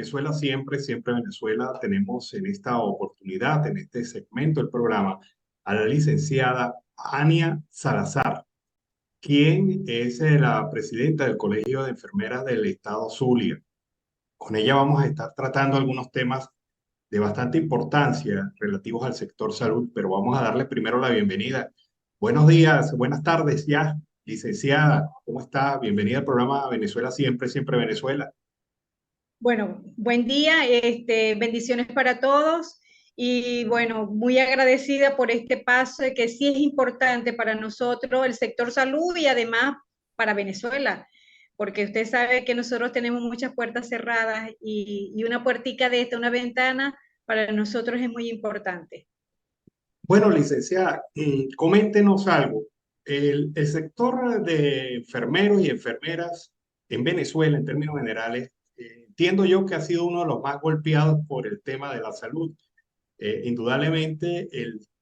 Venezuela siempre, siempre Venezuela. Tenemos en esta oportunidad, en este segmento del programa, a la licenciada Ania Salazar, quien es la presidenta del Colegio de Enfermeras del Estado Zulia. Con ella vamos a estar tratando algunos temas de bastante importancia relativos al sector salud, pero vamos a darle primero la bienvenida. Buenos días, buenas tardes ya, licenciada, ¿cómo está? Bienvenida al programa Venezuela Siempre, Siempre Venezuela. Bueno, buen día, bendiciones para todos y bueno, muy agradecida por este paso que sí es importante para nosotros, el sector salud y además para Venezuela, porque usted sabe que nosotros tenemos muchas puertas cerradas y una puertica de esta, una ventana, para nosotros es muy importante. Bueno, licenciada, coméntenos algo. El sector de enfermeros y enfermeras en Venezuela, en términos generales, entiendo yo que ha sido uno de los más golpeados por el tema de la salud. Indudablemente,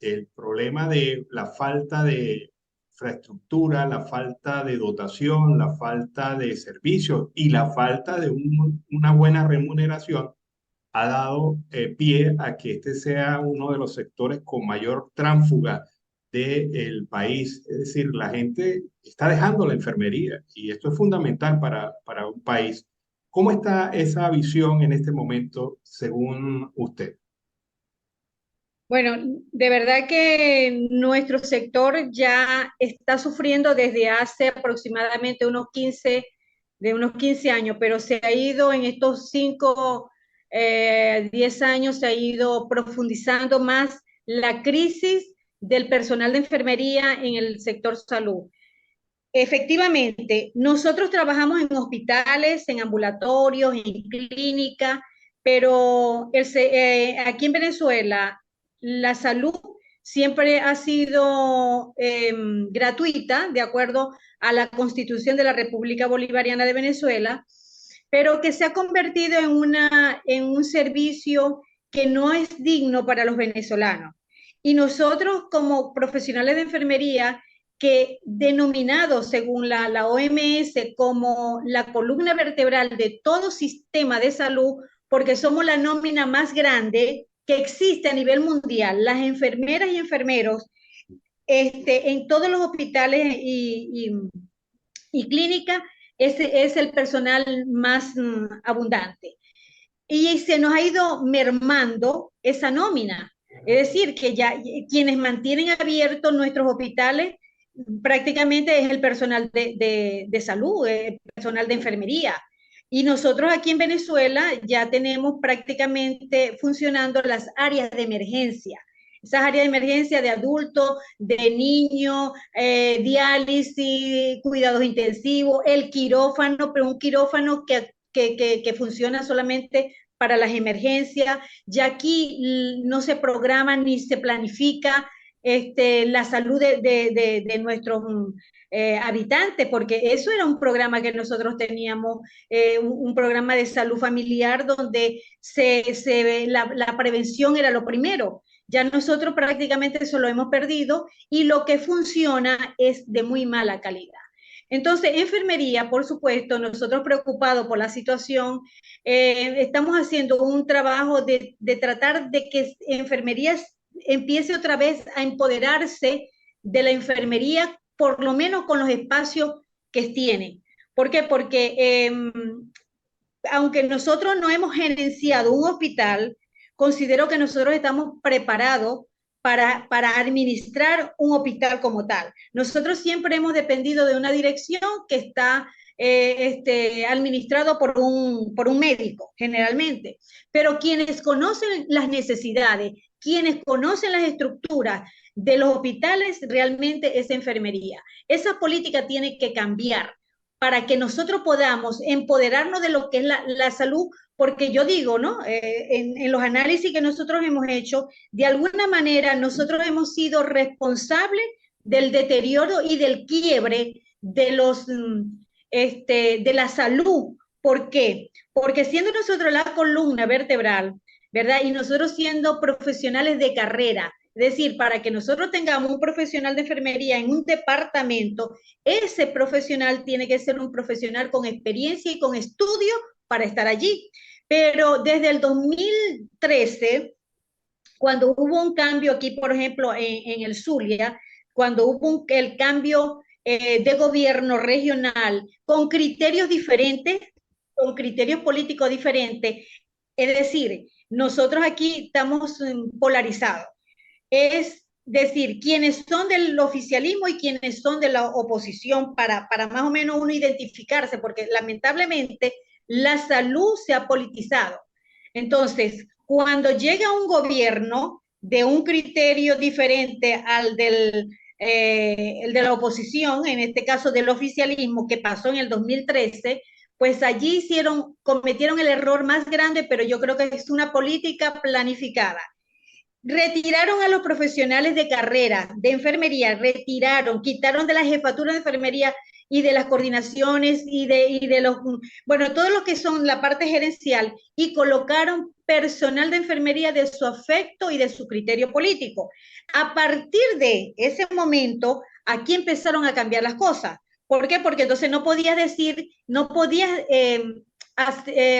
el problema de la falta de infraestructura, la falta de dotación, la falta de servicios y la falta de una buena remuneración ha dado pie a que este sea uno de los sectores con mayor tránsfuga del país. Es decir, la gente está dejando la enfermería y esto es fundamental para un país. ¿Cómo está esa visión en este momento según usted? Bueno, de verdad que nuestro sector ya está sufriendo desde hace aproximadamente unos 15 años, pero se ha ido en estos 5, 10 años, se ha ido profundizando más la crisis del personal de enfermería en el sector salud. Efectivamente, nosotros trabajamos en hospitales, en ambulatorios, en clínicas, pero aquí en Venezuela la salud siempre ha sido gratuita, de acuerdo a la Constitución de la República Bolivariana de Venezuela, pero que se ha convertido en un servicio que no es digno para los venezolanos. Y nosotros como profesionales de enfermería, que denominado según la OMS como la columna vertebral de todo sistema de salud, porque somos la nómina más grande que existe a nivel mundial, las enfermeras y enfermeros en todos los hospitales y clínicas, ese es el personal más abundante. Y se nos ha ido mermando esa nómina. Es decir, que ya quienes mantienen abiertos nuestros hospitales prácticamente es el personal de salud, el personal de enfermería. Y nosotros aquí en Venezuela ya tenemos prácticamente funcionando las áreas de emergencia. Esas áreas de emergencia de adultos, de niños, diálisis, cuidados intensivos, el quirófano, pero un quirófano que funciona solamente para las emergencias. Ya aquí no se programa ni se planifica la salud de nuestros habitantes, porque eso era un programa que nosotros teníamos, un programa de salud familiar donde la prevención era lo primero. Ya nosotros prácticamente eso lo hemos perdido y lo que funciona es de muy mala calidad. Entonces, enfermería, por supuesto, nosotros preocupados por la situación, estamos haciendo un trabajo de tratar de que enfermería empiece otra vez a empoderarse de la enfermería, por lo menos con los espacios que tiene. ¿Por qué? Porque aunque nosotros no hemos gerenciado un hospital, considero que nosotros estamos preparados para administrar un hospital como tal. Nosotros siempre hemos dependido de una dirección que está administrado por un médico, generalmente. Pero quienes conocen las necesidades, quienes conocen las estructuras de los hospitales, realmente es enfermería. Esa política tiene que cambiar para que nosotros podamos empoderarnos de lo que es la salud, porque yo digo, ¿no? En los análisis que nosotros hemos hecho, de alguna manera nosotros hemos sido responsables del deterioro y del quiebre de la salud. ¿Por qué? Porque siendo nosotros la columna vertebral, ¿verdad? Y nosotros siendo profesionales de carrera, es decir, para que nosotros tengamos un profesional de enfermería en un departamento, ese profesional tiene que ser un profesional con experiencia y con estudio para estar allí. pero desde el 2013, cuando hubo un cambio aquí, por ejemplo, en el Zulia, cuando hubo el cambio de gobierno regional con criterios diferentes, con criterios políticos diferentes, es decir, nosotros aquí estamos polarizados. Es decir, quienes son del oficialismo y quienes son de la oposición para más o menos uno identificarse, porque lamentablemente la salud se ha politizado. Entonces, cuando llega un gobierno de un criterio diferente al el de la oposición, en este caso del oficialismo, que pasó en el 2013, pues allí cometieron el error más grande, pero yo creo que es una política planificada. Retiraron a los profesionales de carrera, de enfermería, quitaron de la jefatura de enfermería y de las coordinaciones y de los, bueno, todo lo que son la parte gerencial y colocaron personal de enfermería de su afecto y de su criterio político. A partir de ese momento, aquí empezaron a cambiar las cosas. ¿Por qué? Porque entonces no podías decir, no podías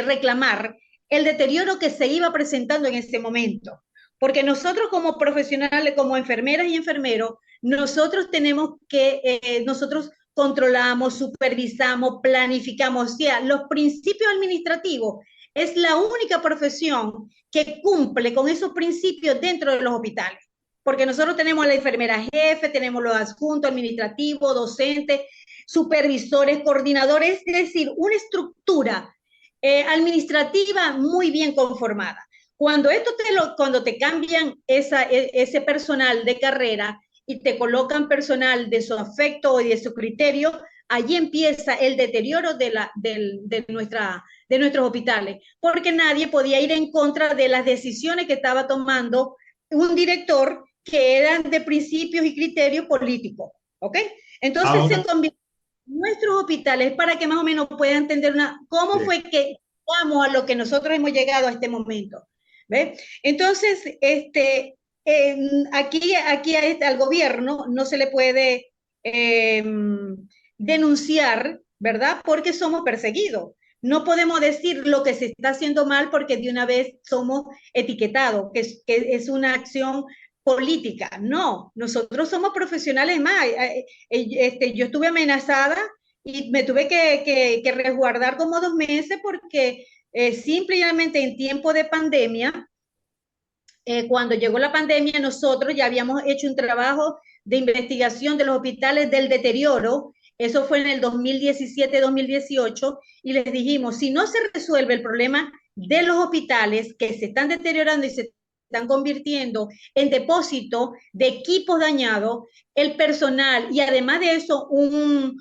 reclamar el deterioro que se iba presentando en ese momento. Porque nosotros como profesionales, como enfermeras y enfermeros, nosotros tenemos nosotros controlamos, supervisamos, planificamos, o sea, los principios administrativos es la única profesión que cumple con esos principios dentro de los hospitales. Porque nosotros tenemos a la enfermera jefe, tenemos los adjuntos administrativos, docentes, supervisores, coordinadores, es decir, una estructura administrativa muy bien conformada. Cuando te cambian ese personal de carrera y te colocan personal de su afecto y de su criterio, allí empieza el deterioro de nuestros hospitales, porque nadie podía ir en contra de las decisiones que estaba tomando un director que eran de principios y criterios políticos. ¿Ok? Entonces Ahora, se convirtió en nuestros hospitales para que más o menos puedan entender cómo sí. fue que llegamos a lo que nosotros hemos llegado a este momento. ¿Ve? Entonces, aquí al gobierno no se le puede denunciar, ¿verdad? Porque somos perseguidos. No podemos decir lo que se está haciendo mal porque de una vez somos etiquetados, que es una acción política. No, nosotros somos profesionales más. Yo estuve amenazada y me tuve que resguardar como 2 meses porque simplemente en tiempo de pandemia, cuando llegó la pandemia, nosotros ya habíamos hecho un trabajo de investigación de los hospitales del deterioro. Eso fue en el 2017-2018 y les dijimos, si no se resuelve el problema de los hospitales que se están deteriorando y se están convirtiendo en depósito de equipos dañados, el personal y además de eso un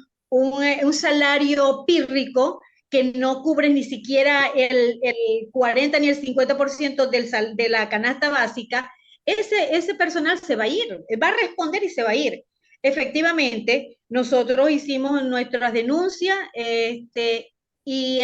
salario pírrico que no cubren ni siquiera el 40 ni el 50% de la canasta básica, ese personal se va a ir, va a responder y se va a ir. Efectivamente, nosotros hicimos nuestras denuncias y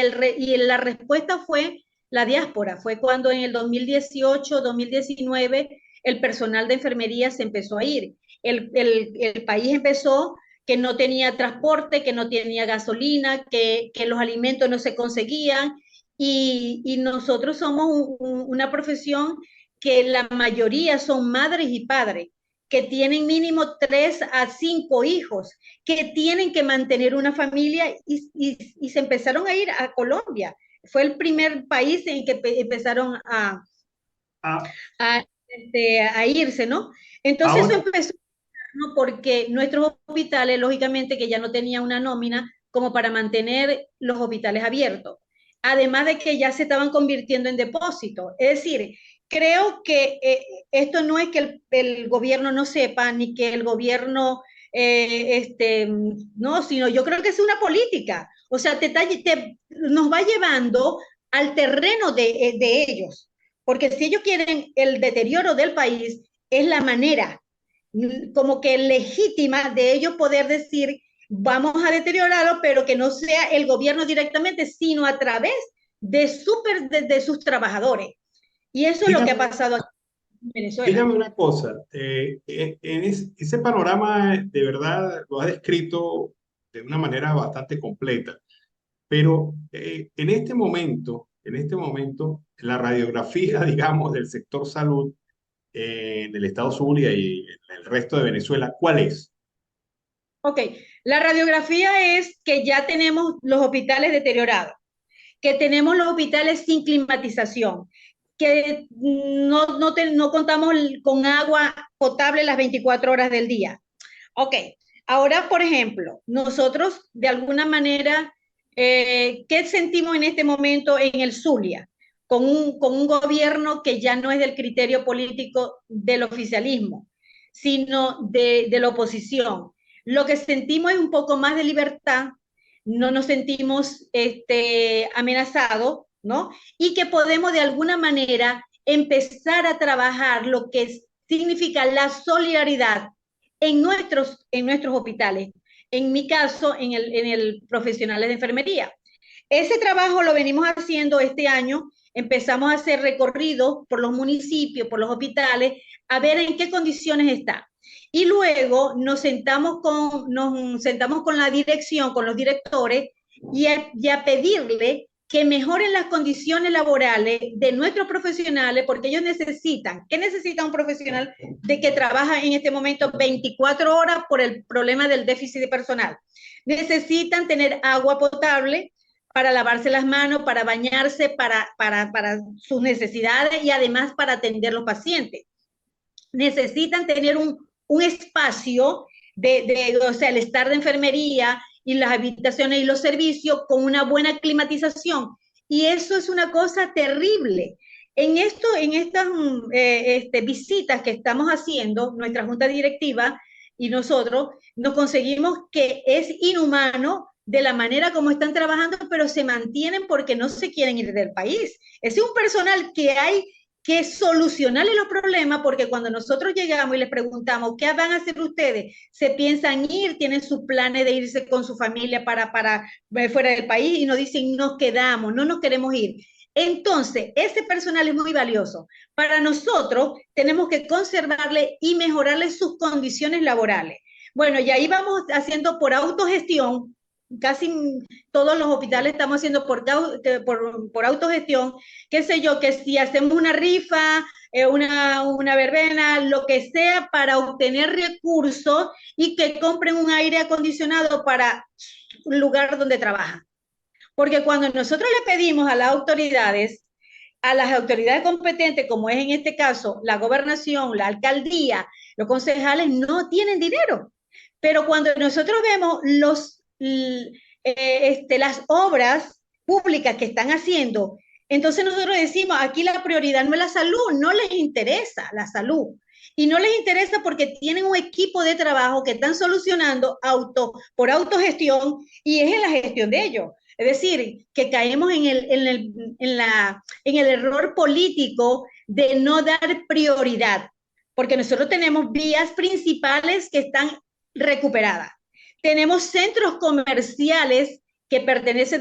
la respuesta fue la diáspora. Fue cuando en el 2018, 2019, el personal de enfermería se empezó a ir. El país empezó que no tenía transporte, que no tenía gasolina, que los alimentos no se conseguían. Y nosotros somos una profesión que la mayoría son madres y padres, que tienen mínimo 3 a 5 hijos, que tienen que mantener una familia y se empezaron a ir a Colombia. Fue el primer país en que empezaron Ah, a irse, ¿no? Entonces eso ahora, empezó, ¿no? Porque nuestros hospitales, lógicamente, que ya no tenían una nómina como para mantener los hospitales abiertos. Además de que ya se estaban convirtiendo en depósitos. Es decir, creo que esto no es que el gobierno no sepa, ni que el gobierno, no, sino yo creo que es una política. O sea, nos va llevando al terreno de ellos. Porque si ellos quieren el deterioro del país, es la manera como que legítima de ellos poder decir, vamos a deteriorarlo, pero que no sea el gobierno directamente, sino a través de sus trabajadores. Y eso es lo que ha dígame, pasado aquí en Venezuela. dígame una cosa, ese panorama de verdad lo ha descrito de una manera bastante completa, pero en este momento en este momento la radiografía, digamos, del sector salud en el estado Zulia y en el resto de Venezuela, ¿cuál es? Ok, la radiografía es que ya tenemos los hospitales deteriorados, que tenemos los hospitales sin climatización, que no contamos con agua potable las 24 horas del día. Ok, ahora, por ejemplo, nosotros de alguna manera, ¿qué sentimos en este momento en el Zulia? Con un gobierno que ya no es del criterio político del oficialismo, sino de la oposición. Lo que sentimos es un poco más de libertad, no nos sentimos amenazados, ¿no? Y que podemos de alguna manera empezar a trabajar lo que significa la solidaridad en nuestros hospitales. En mi caso, en el profesionales de enfermería. Ese trabajo lo venimos haciendo este año. Empezamos a hacer recorridos por los municipios, por los hospitales, a ver en qué condiciones está. Y luego nos sentamos con la dirección, con los directores, y a pedirle que mejoren las condiciones laborales de nuestros profesionales, porque ellos necesitan, ¿qué necesita un profesional de que trabaja en este momento 24 horas por el problema del déficit de personal? Necesitan tener agua potable para lavarse las manos, para bañarse, para sus necesidades y además para atender los pacientes. Necesitan tener un espacio o sea, el estar de enfermería y las habitaciones y los servicios con una buena climatización. Y eso es una cosa terrible. En estas visitas que estamos haciendo, nuestra junta directiva y nosotros, nos conseguimos que es inhumano de la manera como están trabajando, pero se mantienen porque no se quieren ir del país. Es un personal que hay que solucionarle los problemas, porque cuando nosotros llegamos y les preguntamos, ¿qué van a hacer ustedes? Se piensan ir, tienen sus planes de irse con su familia para fuera del país y nos dicen, nos quedamos, no nos queremos ir. Entonces, ese personal es muy valioso. Para nosotros, tenemos que conservarle y mejorarle sus condiciones laborales. Bueno, y ahí vamos haciendo por autogestión, casi todos los hospitales estamos haciendo por autogestión, qué sé yo, que si hacemos una rifa, una verbena, lo que sea, para obtener recursos y que compren un aire acondicionado para un lugar donde trabajan. Porque cuando nosotros le pedimos a las autoridades competentes, como es en este caso la gobernación, la alcaldía, los concejales no tienen dinero. Pero cuando nosotros vemos las obras públicas que están haciendo, entonces nosotros decimos, aquí la prioridad no es la salud, no les interesa la salud. Y no les interesa porque tienen un equipo de trabajo que están solucionando por autogestión, y es en la gestión de ellos. Es decir, que caemos en el error político de no dar prioridad, porque nosotros tenemos vías principales que están recuperadas. Tenemos centros comerciales que pertenecen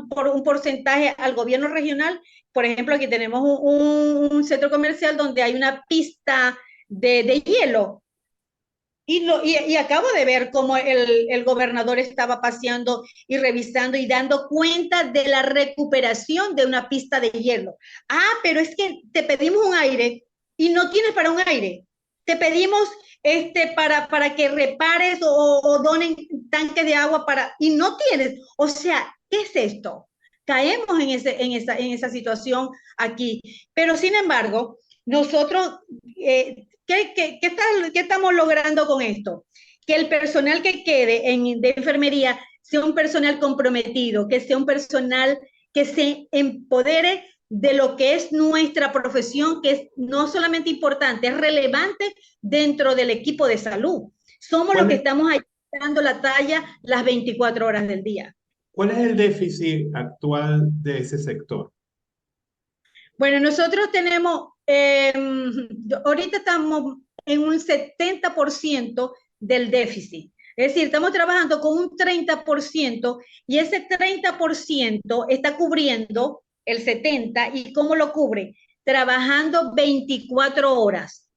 por un porcentaje al gobierno regional. Por ejemplo, aquí tenemos un centro comercial donde hay una pista de hielo. Y acabo de ver cómo el gobernador estaba paseando y revisando y dando cuenta de la recuperación de una pista de hielo. Ah, pero es que te pedimos un aire y no tienes para un aire. Te pedimos para que repares o donen tanques de agua y no tienes. O sea, ¿qué es esto? Caemos en esa situación aquí. Pero sin embargo, nosotros, ¿qué estamos logrando con esto? Que el personal que quede de enfermería sea un personal comprometido, que sea un personal que se empodere de lo que es nuestra profesión, que es no solamente importante, es relevante dentro del equipo de salud. Somos los que estamos ahí dando la talla las 24 horas del día. ¿Cuál es el déficit actual de ese sector? Bueno, nosotros tenemos, ahorita estamos en un 70% del déficit. Es decir, estamos trabajando con un 30% y ese 30% está cubriendo el 70%. ¿Y cómo lo cubre? Trabajando 24 horas.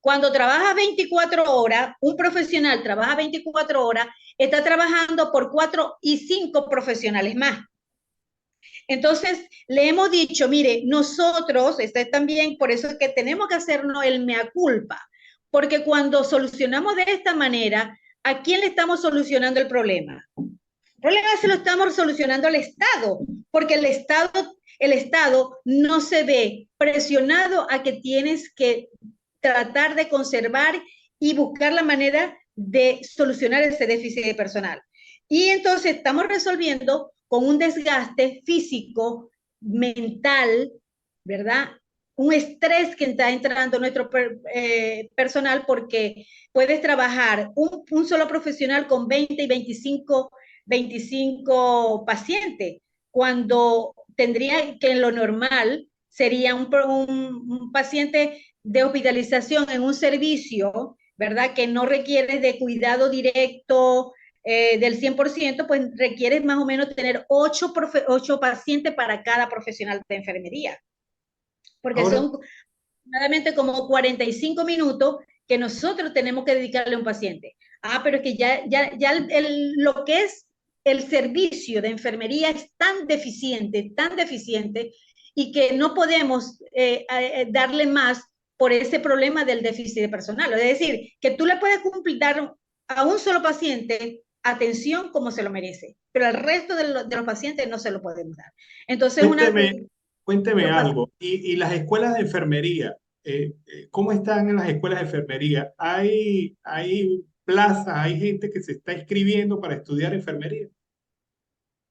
Cuando trabaja 24 horas, un profesional trabaja 24 horas, está trabajando por 4 y 5 profesionales más. Entonces, le hemos dicho, mire, nosotros, también, por eso es que tenemos que hacernos el mea culpa, porque cuando solucionamos de esta manera, ¿a quién le estamos solucionando el problema? El problema se lo estamos solucionando al Estado, porque el Estado no se ve presionado a que tienes que tratar de conservar y buscar la manera de solucionar ese déficit de personal. Y entonces estamos resolviendo con un desgaste físico, mental, ¿verdad? Un estrés que está entrando nuestro personal porque puedes trabajar un solo profesional con 20 y 25 pacientes, cuando tendría que en lo normal sería un paciente de hospitalización en un servicio, ¿verdad? Que no requiere de cuidado directo del 100%, pues requiere más o menos tener 8 pacientes para cada profesional de enfermería, porque Ahora, son aproximadamente como 45 minutos que nosotros tenemos que dedicarle a un paciente. Ah, pero es que ya lo que es el servicio de enfermería es tan deficiente, y que no podemos darle más por ese problema del déficit de personal. Es decir, que tú le puedes cumplir, dar a un solo paciente atención como se lo merece, pero al resto de los pacientes no se lo podemos dar. Entonces, una cuénteme, cuénteme preocupación. algo. Y las escuelas de enfermería? ¿Cómo están en las escuelas de enfermería? ¿Hay plazas, hay gente que se está inscribiendo para estudiar enfermería?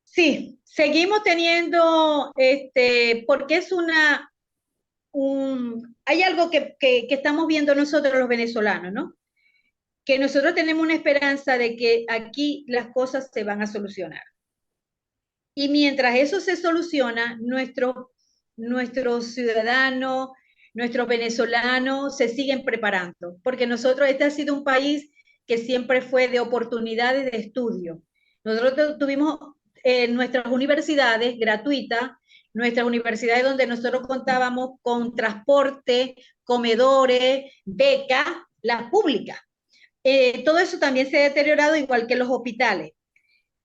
Sí, seguimos teniendo, porque es hay algo que estamos viendo nosotros los venezolanos, ¿no? Que nosotros tenemos una esperanza de que aquí las cosas se van a solucionar. Y mientras eso se soluciona, nuestros ciudadanos, nuestros venezolanos se siguen preparando, porque este ha sido un país que siempre fue de oportunidades de estudio. Nosotros tuvimos nuestras universidades gratuitas, nuestras universidades donde nosotros contábamos con transporte, comedores, becas, las públicas. Todo eso también se ha deteriorado, igual que los hospitales.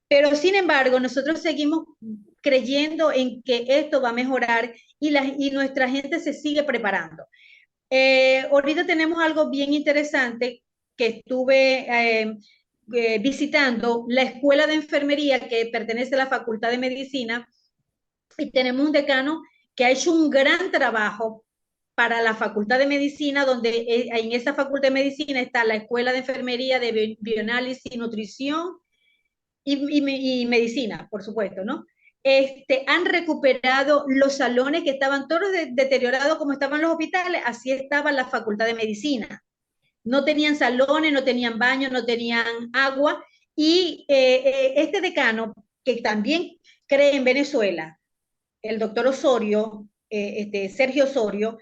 Pero sin embargo, nosotros seguimos creyendo en que esto va a mejorar, y nuestra gente se sigue preparando. Ahorita tenemos algo bien interesante que estuve visitando, la escuela de enfermería que pertenece a la Facultad de Medicina, y tenemos un decano que ha hecho un gran trabajo para la Facultad de Medicina, donde en esa Facultad de Medicina está la Escuela de Enfermería de Bioanálisis, Nutrición y medicina, por supuesto, ¿no? Han recuperado los salones que estaban todos deteriorados como estaban los hospitales, así estaba la Facultad de Medicina. No tenían salones, no tenían baños, no tenían agua, y este decano, que también cree en Venezuela, el doctor Osorio, Sergio Osorio,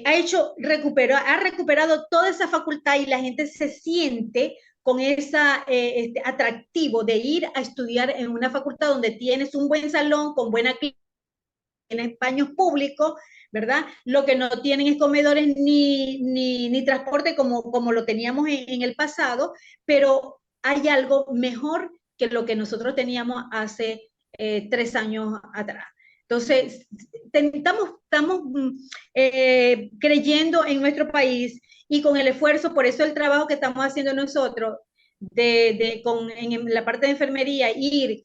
ha recuperado toda esa facultad, y la gente se siente con ese atractivo de ir a estudiar en una facultad donde tienes un buen salón, con buena clínica, tienes baños públicos, ¿verdad? Lo que no tienen es comedores ni transporte como lo teníamos en el pasado, pero hay algo mejor que lo que nosotros teníamos hace 3 años atrás. Entonces, estamos creyendo en nuestro país, y con el esfuerzo, por eso el trabajo que estamos haciendo nosotros en la parte de enfermería, irlos,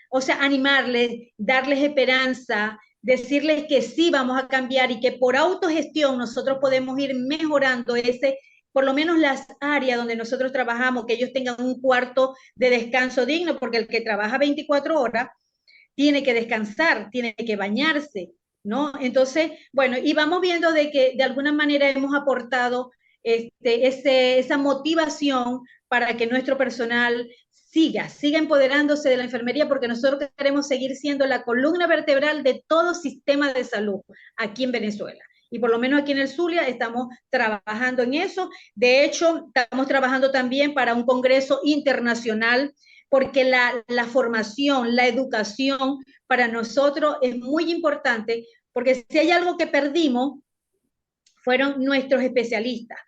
o sea, animarles, darles esperanza, decirles que sí vamos a cambiar, y que por autogestión nosotros podemos ir mejorando por lo menos las áreas donde nosotros trabajamos, que ellos tengan un cuarto de descanso digno, porque el que trabaja 24 horas tiene que descansar, tiene que bañarse, ¿no? Entonces, bueno, y vamos viendo de que de alguna manera hemos aportado esa motivación para que nuestro personal siga empoderándose de la enfermería, porque nosotros queremos seguir siendo la columna vertebral de todo sistema de salud aquí en Venezuela. Y por lo menos aquí en el Zulia estamos trabajando en eso. De hecho, estamos trabajando también para un congreso internacional, porque la formación, la educación para nosotros es muy importante, porque si hay algo que perdimos, fueron nuestros especialistas.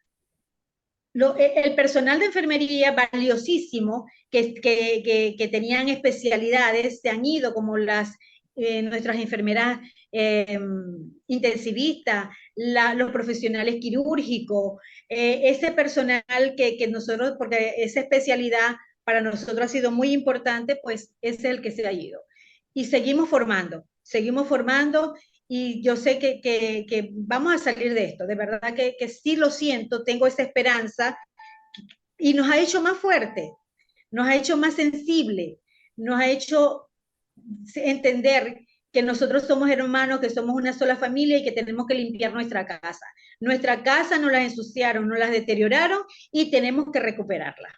el personal de enfermería valiosísimo que tenían especialidades se han ido, como nuestras enfermeras intensivistas, los profesionales quirúrgicos, ese personal que nosotros, porque esa especialidad para nosotros ha sido muy importante, pues es el que se ha ido. Y seguimos formando y yo sé que vamos a salir de esto, de verdad que sí lo siento, tengo esa esperanza y nos ha hecho más fuerte, nos ha hecho más sensible, nos ha hecho entender que nosotros somos hermanos, que somos una sola familia y que tenemos que limpiar nuestra casa. Nuestra casa nos la ensuciaron, nos la deterioraron y tenemos que recuperarla.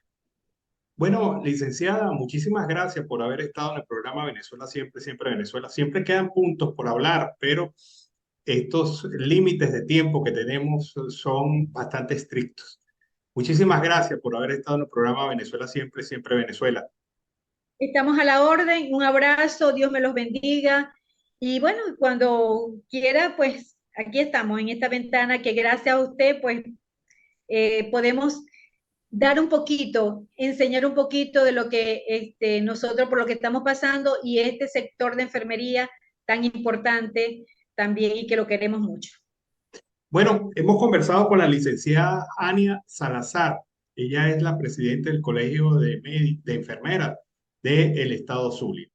Bueno, licenciada, muchísimas gracias por haber estado en el programa Venezuela Siempre, Siempre Venezuela. Siempre quedan puntos por hablar, pero estos límites de tiempo que tenemos son bastante estrictos. Muchísimas gracias por haber estado en el programa Venezuela Siempre, Siempre Venezuela. Estamos a la orden, un abrazo, Dios me los bendiga. Y bueno, cuando quiera, pues aquí estamos en esta ventana que gracias a usted, pues podemos dar un poquito, enseñar un poquito de lo que nosotros, por lo que estamos pasando y este sector de enfermería tan importante también y que lo queremos mucho. Bueno, hemos conversado con la licenciada Ania Salazar. Ella es la presidenta del Colegio de Enfermeras del Estado Zulia.